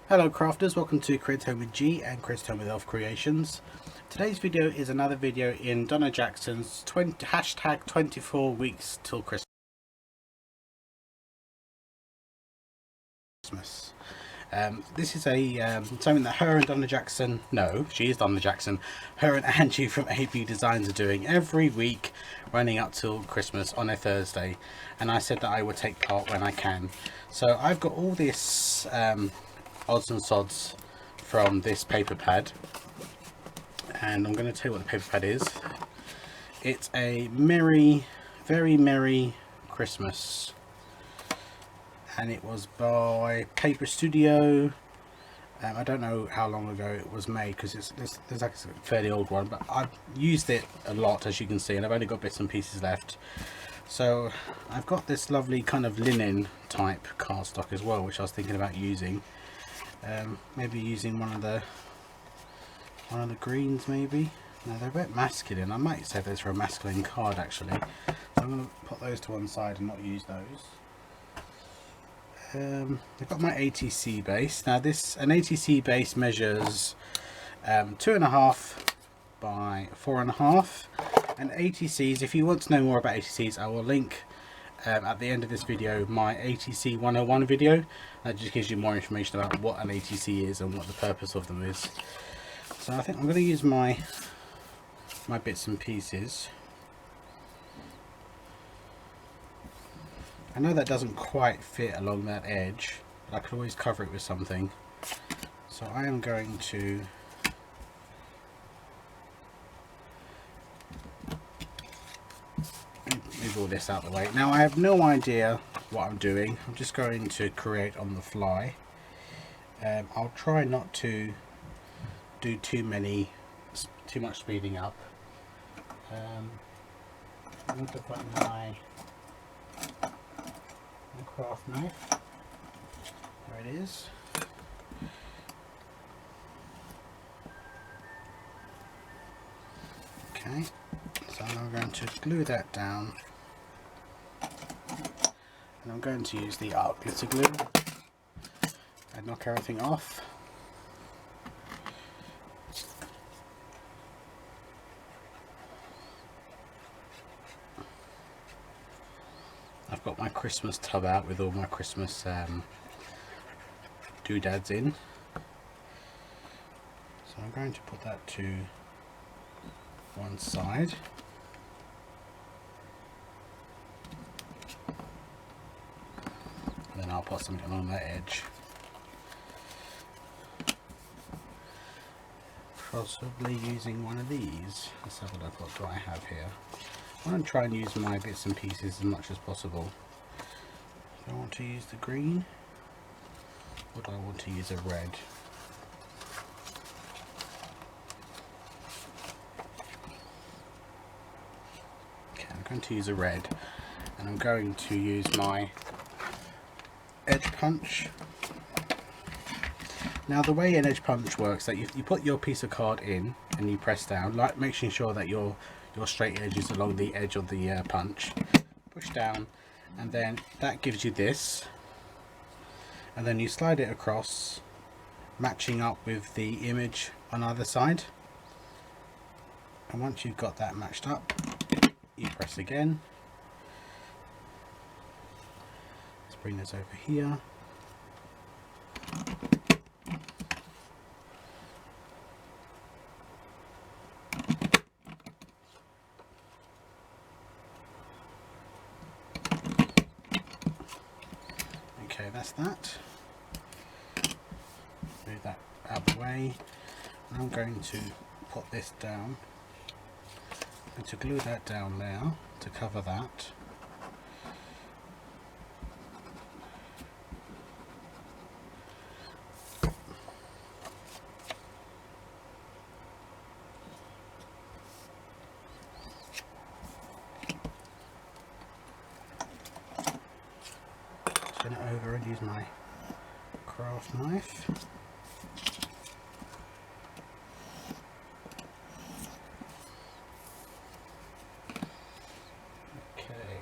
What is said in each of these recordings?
Hello crafters, welcome to Create Home with G and Create Home with Elf Creations. Today's video is another video in Donna Jackson's hashtag 24 weeks till Christmas. This is a something that her and Donna Jackson, no, she is Donna Jackson, her and Angie from AB Designs are doing every week running up till Christmas on a Thursday, and I said that I would take part when I can. So I've got all this odds and sods from this paper pad, and I'm going to tell you what the paper pad is. It's a very merry Christmas, and it was by Paper Studio. I don't know how long ago it was made because there's like a fairly old one, but I've used it a lot, as you can see, and I've only got bits and pieces left. So I've got this lovely kind of linen type cardstock as well, which I was thinking about using. Maybe using one of the greens, maybe. No, they're a bit masculine. I might save those for a masculine card actually. So I'm going to put those to one side and not use those. I've got my ATC base. Now an ATC base measures 2.5 by 4.5, and ATCs, if you want to know more about ATCs, I will link at the end of this video my ATC 101 video. That just gives you more information about what an ATC is and what the purpose of them is. So I think I'm going to use my bits and pieces. I know that doesn't quite fit along that edge, but I could always cover it with something. So I am going to move all this out of the way. Now I have no idea what I'm doing. I'm just going to create on the fly. I'll try not to do too much speeding up. I'm going to put my craft knife. There it is. Okay, so I'm going to glue that down, and I'm going to use the art glitter glue and knock everything off. I've got my Christmas tub out with all my Christmas doodads in, so I'm going to put that to one side. And then I'll put something along that edge. Possibly using one of these. Let's have a look. What do I have here? I want to try and use my bits and pieces as much as possible. Do I want to use the green, or do I want to use a red? Okay, I'm going to use a red, and I'm going to use my edge punch. Now the way an edge punch works, that you put your piece of card in and you press down, like making sure that your straight edge is along the edge of the punch. Push down, and then that gives you this, and then you slide it across, matching up with the image on either side. And once you've got that matched up, you press again. Let's bring this over here. Okay, that's that. Move that out of the way. And I'm going to put this down. I'm going to glue that down now to cover that. Turn it over and use my craft knife. Okay.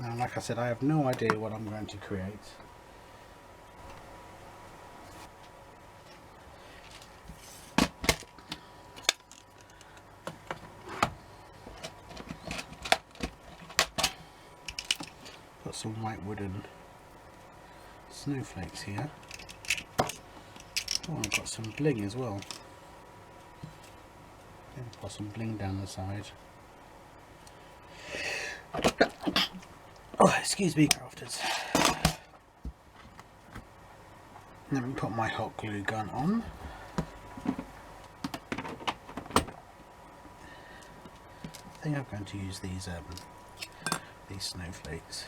Now, like I said, I have no idea what I'm going to create. Got some white wooden snowflakes here. Oh, I've got some bling as well. I've got some bling down the side. Oh, excuse me, crafters. Let me put my hot glue gun on. I think I'm going to use these snowflakes.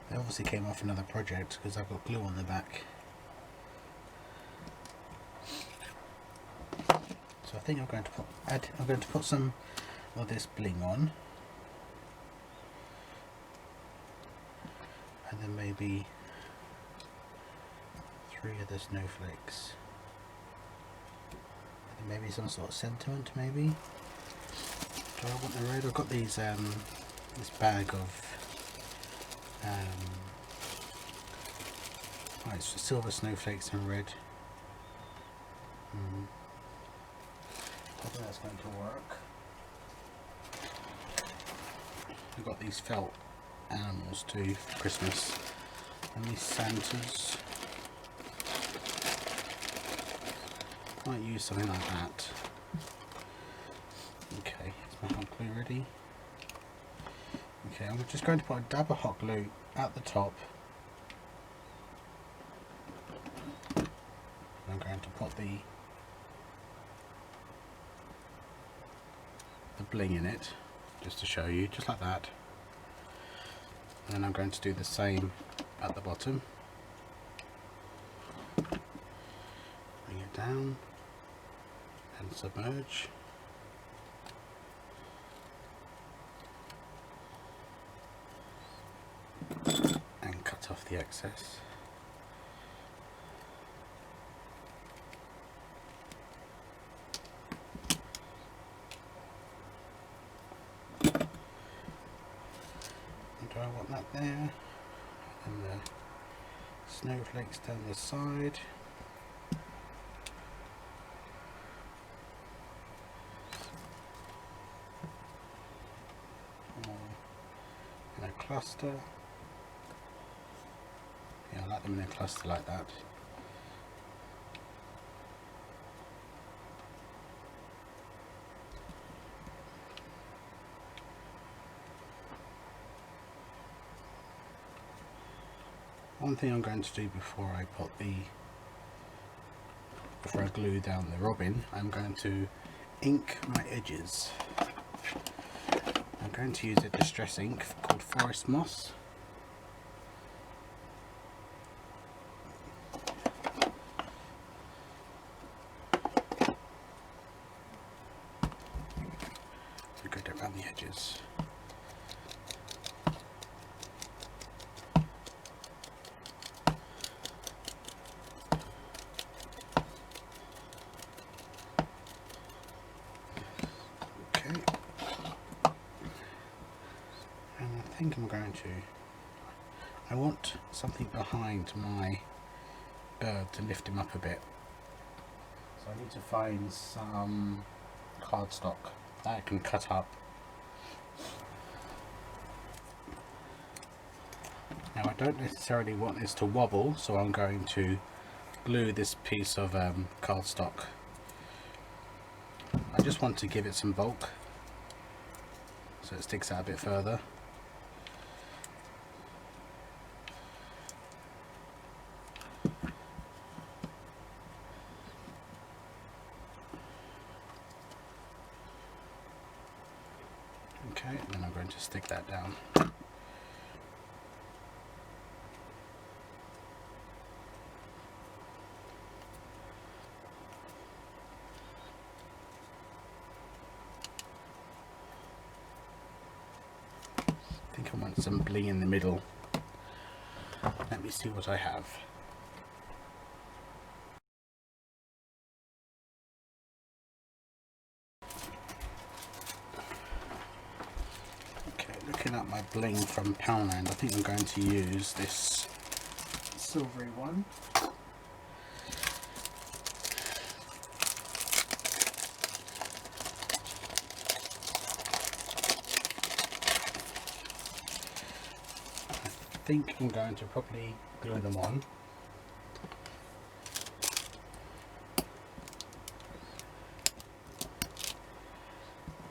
They obviously came off another project because I've got glue on the back. So I think I'm going to put some of this bling on, and then maybe 3 of the snowflakes. And maybe some sort of sentiment, maybe. Do I want the red? I've got these this bag of it's silver snowflakes and red. I think that's going to work. We've got these felt animals too for Christmas, and these Santas. Might use something like that. Okay, is my hot glue ready? Okay, I'm just going to put a dab of hot glue at the top. I'm going to put the bling in it, just to show you, just like that. And then I'm going to do the same at the bottom. Bring it down and submerge. And cut off the excess. Do I want that there? And the snowflakes down the side. In a cluster. Yeah, I like them in a cluster like that. One thing I'm going to do before I glue down the robin, I'm going to ink my edges. I'm going to use a distress ink called Forest Moss. So go around the edges. I think I want something behind my bird to lift him up a bit. So I need to find some cardstock that I can cut up. Now I don't necessarily want this to wobble, so I'm going to glue this piece of cardstock. I just want to give it some bulk so it sticks out a bit further. Okay, and then I'm going to stick that down. I think I want some bling in the middle. Let me see what I have. Looking at my bling from Poundland, I think I'm going to use this silvery one. think I'm going to probably glue them on.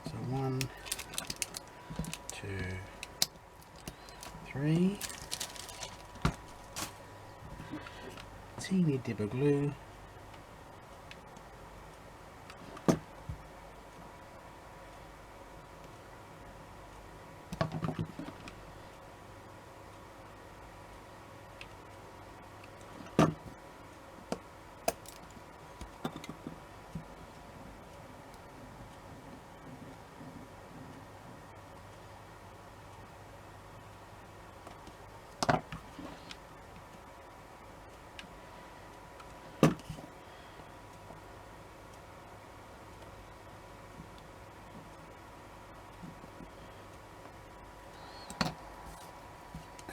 So 1, 2, 3. Teeny dib of glue.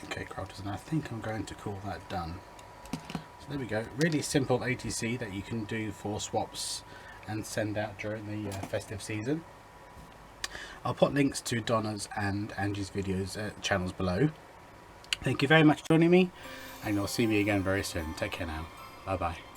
Okay, crafters, and I think I'm going to call that done. So there we go, really simple ATC that you can do for swaps and send out during the festive season. I'll put links to Donna's and Angie's videos channels below. Thank you very much for joining me, and you'll see me again very soon. Take care now. Bye bye.